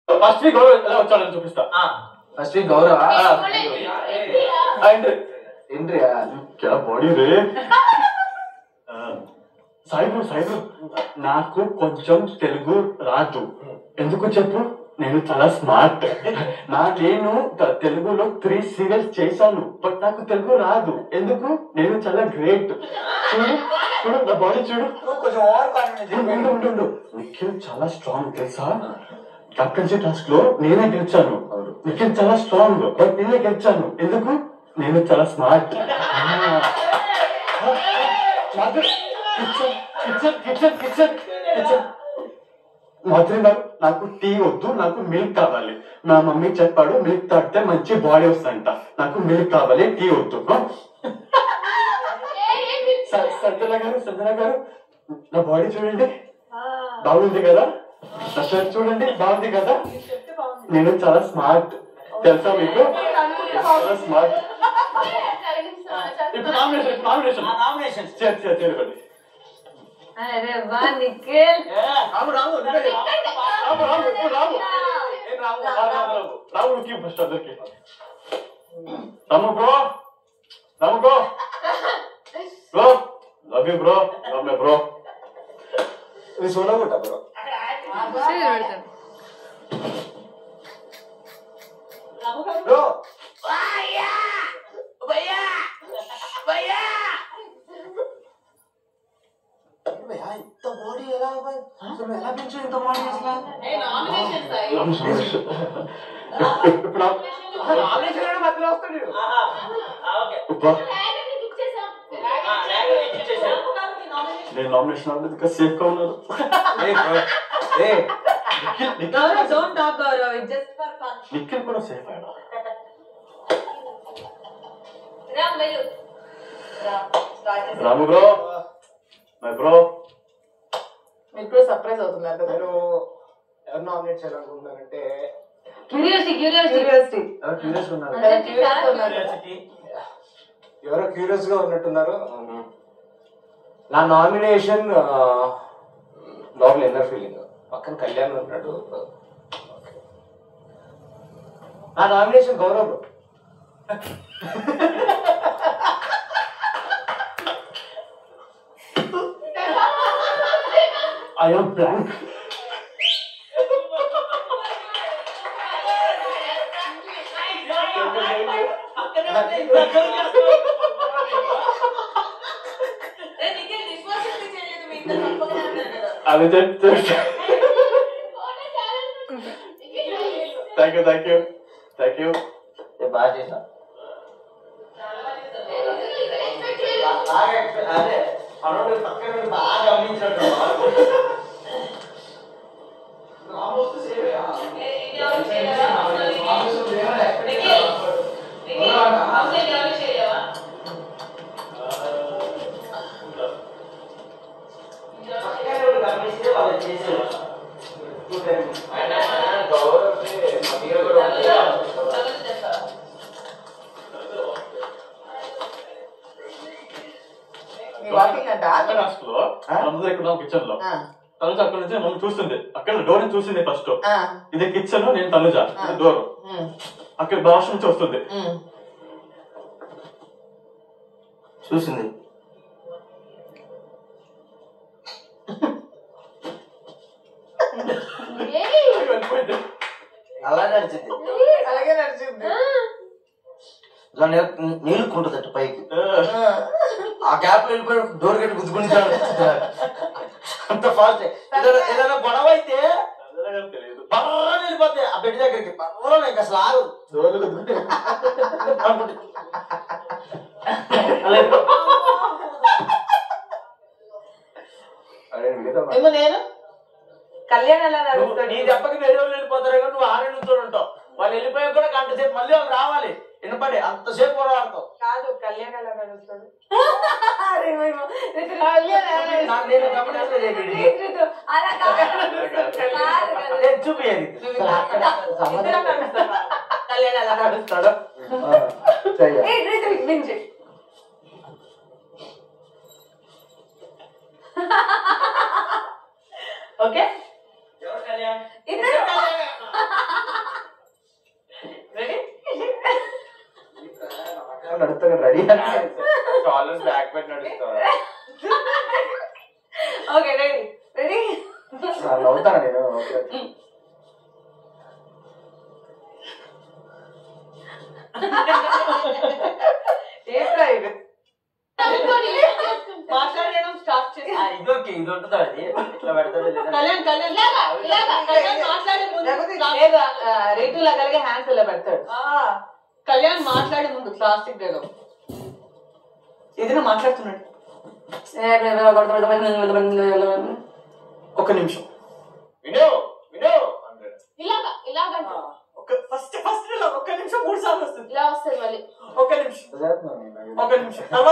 First week Gaurav ఎలా వచ్చాడని చూపిస్తా. ఫస్ట్ వీక్ గౌరవ ఎంట్రీయా क्या बॉडी रे సాయిబు నాకు కొంచెం తెలుగు రాదు. ఎందుకు చెప్పు? నేను చాలా స్మార్ట్. నేను తెలుగులో 3 సీరియల్స్ చేశాను, బట్ నాకు తెలుగు రాదు. ఎందుకు? నేను చాలా గ్రేట్. చూడు చూడు నా బాడీ చూడు. నిఖిల్ చాలా స్ట్రాంగ్ తెలుసా? కెప్టెన్సీ టాస్క్ లో నేనే గెలిచాను. నిఖిల్ చాలా స్ట్రాంగ్, బట్ నేనే గెలిచాను. ఎందుకు? నేను చాలా స్మార్ట్. మాధురి నాకు టీ వద్దు, నాకు మిల్క్ కావాలి. నా మమ్మీ చెప్పాడు మిల్క్ తాగితే మంచి బాడీ వస్తాయంట. నాకు మిల్క్ కావాలి, టీ వద్దు. సంజన గారు నా బాడీ చూడండి, బాగుంది కదా? నా షర్ట్ చూడండి, బాగుంది కదా? నేను చాలా స్మార్ట్ తెలుసా మీకు? చాలా స్మార్ట్. ఇప్పుడు నామినేషన్ చేయండి. అరే వా నిఖిల్, రాముకి ఫస్ట్ అందరికి. Ramu bro bro love you bro, love me bro. ఇది సోనా కొట్టా బ్రో. బ్రో ఇంత బాడీ ఎలా ఎలా పెంచు? ఇంత బాడీ అసలు నేను నామినేషన్ అవ్వలేదు, ఇంకా సేఫ్ గా ఉన్నారు. నిఖిల్ కూడా సేఫ్ అయ్యాడు. రాము బ్రో మై బ్రో. మీరు సర్ప్రైజ్ అవుతున్నారు కదా. నేను ఎవరు నామినేట్ చేయాలనుకుంటున్నానంటే ఎవరో క్యూరియస్ గా ఉన్నట్టున్నారు. నా నామినేషన్ లోపల ఎన్నర్ ఫీలింగ్ పక్కన కళ్యాణ్ ఉన్నాడు. నా nomination Gaurav. I am blank. అది చెప్తే థ్యాంక్ యూ బాగా చేసా. బాగా గమనించాడు. కిచెన్ లో తనుజ అక్కడ నుంచి మమ్మల్ని చూస్తుంది. అక్కడ డోర్ నుంచి చూసింది ఫస్ట్. ఇది కిచెన్, నేను తనుజ డోర్. అక్కడ బాష్ నుంచి వస్తుంది చూసింది. అలాగే నడిచింది. నీళ్ళుకుంటుందట పైకి. ఆ గ్యాప్ వెళ్ళిపోయి డోర్ గట్టి గుద్దుకుని అంత ఫాస్ట్. ఏదైనా గొడవ అయితే బర్రని వెళ్ళిపోతాయి ఆ బెడ్ దగ్గరికి. బర్రని ఇంకా అసలు ఆగు. నేను కళ్యాణ్ ఎలా నడుస్తాడు? నీ దెబ్బకి వేరే వాళ్ళు వెళ్ళిపోతారు కానీ నువ్వు ఆడే నుంచో ఉంటావు. వాళ్ళు వెళ్ళిపోయా కూడా గంట సేపు మళ్ళీ వాళ్ళు రావాలి. వినపడి అంతసేపు కూడా ఆడతావు. కాదు కళ్యాణ్ ఎలా నడుస్తాడు? చూపియాలి కళ్యాణ్ ఎలా నడుస్తాడు? ఓకే కళ్యాణ్ నడుస్తాను రెడీ షోల్డర్స్ బ్యాక్ పెట్టి నడుస్తాను. ఓకే రెడీ రెడీ నవ్వుతాను నేను. ఓకే ఏంట్రా ఇది మాట్లాడడం స్టార్ట్ చేసి ఇదొకే ఇది ఉంటుంది అది ఇట్లా పెడతాడు కళ్యాణ్ మాట్లాడే ముందు రేటు లాగలిగే హ్యాండ్స్ ఇలా పెడతాడు. కళ్యాణ్ మాట్లాడే ముందు ప్లాస్టిక్ డైలాగ్ ఏదైనా మాట్లాడుతున్నాడు. ఒక నిమిషం వినో వినో ఇలాగా ఫస్ట్ ఒక్క నిమిషం 3 సార్లు వస్తుంది. ఇలా వస్తుంది మళ్ళీ. ఒక్క నిమిషం తర్వాత